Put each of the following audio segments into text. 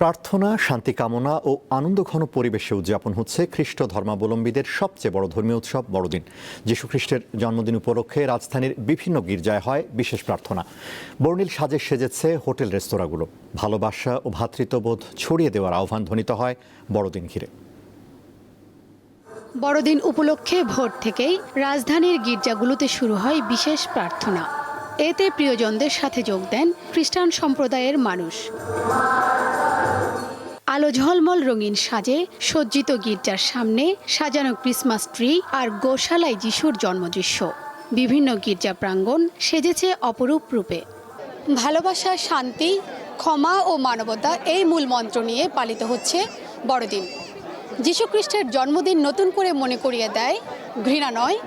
প্রার্থনা, শান্তি কামনা ও আনন্দঘন পরিবেশে উদযাপন হচ্ছে খ্রিস্ট ধর্মাবলম্বীদের সবচেয়ে বড় ধর্মীয় উৎসব বড়দিন। যীশুখ্রিস্টের জন্মদিন উপলক্ষে রাজধানীর বিভিন্ন গির্জায় হয় বিশেষ প্রার্থনা। বর্ণিল সাজে সেজেছে হোটেল রেস্তোরাঁগুলো। ভালোবাসা ও ভ্রাতৃত্ববোধ ছড়িয়ে দেওয়ার আহ্বান ধ্বনিত হয় বড়দিন ঘিরে। বড়দিন উপলক্ষে ভোর থেকেই রাজধানীর গির্জাগুলোতে শুরু হয় বিশেষ প্রার্থনা। এতে প্রিয়জনদের সাথে যোগ দেন খ্রিস্টান সম্প্রদায়ের মানুষ। আলো ঝলমল রঙিন সাজে সজ্জিত গির্জার সামনে সাজানো ক্রিসমাস ট্রি আর গোশালায় যিশুর জন্মদৃশ্য। বিভিন্ন গির্জা প্রাঙ্গণ সেজেছে অপরূপ রূপে। ভালোবাসা, শান্তি, ক্ষমা ও মানবতা এই মূল মন্ত্র নিয়ে পালিত হচ্ছে বড়দিন। যীশুখ্রিস্টের জন্মদিন নতুন করে মনে করিয়ে দেয়, ঘৃণা নয়,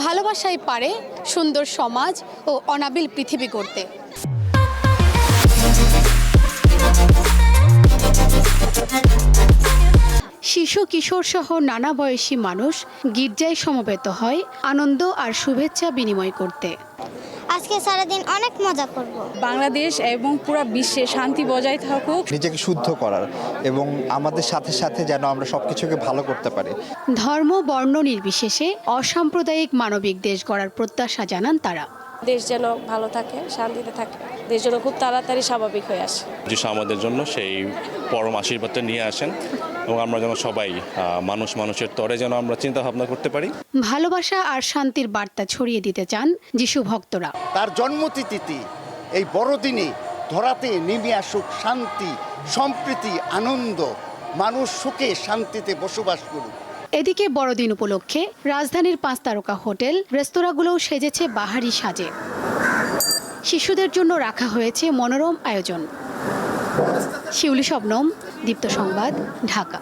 ভালোবাসাই পারে সুন্দর সমাজ ও অনাবিল পৃথিবী গড়তে। শিশু, কিশোর সহ নানা বয়সী মানুষ গির্জায় সমবেত হয় আনন্দ আর শুভেচ্ছা বিনিময় করতে। আজকে সারাদিন অনেক মজা করব। বাংলাদেশ এবং পুরো বিশ্বে শান্তি বজায় থাকুক। নিজেকে শুদ্ধ করার এবং আমাদের সাথে সাথে যেন আমরা সবকিছুকে ভালো করতে পারি। ধর্ম, বর্ণ নির্বিশেষে অসাম্প্রদায়িক মানবিক দেশ গড়ার প্রত্যাশা জানান তারা। দেশ যেন ভালো থাকে, শান্তিতে থাকে, দেশ যেন খুব তাড়াতাড়ি স্বাভাবিক হয়ে আসে। যিশু আমাদের জন্য সেই পরম আশীর্বাদটা নিয়ে আসেন এবং আমরা যেন সবাই মানুষের তরে যেন আমরা চিন্তা ভাবনা করতে পারি। ভালোবাসা আর শান্তির বার্তা ছড়িয়ে দিতে চান যিশু ভক্তরা। তার জন্মতিথিতে এই বড়দিনে ধরাতে নেমে আসুক শান্তি, সম্প্রীতি, আনন্দ, মানুষ সুখে শান্তিতে বসবাস করুক। এদিকে বড়দিন উপলক্ষে রাজধানীর 5 তারকা হোটেল রেস্তোরাঁগুলোও সেজেছে বাহারি সাজে। শিশুদের জন্য রাখা হয়েছে মনোরম আয়োজন। শিউলি শবনম, দীপ্ত সংবাদ, ঢাকা।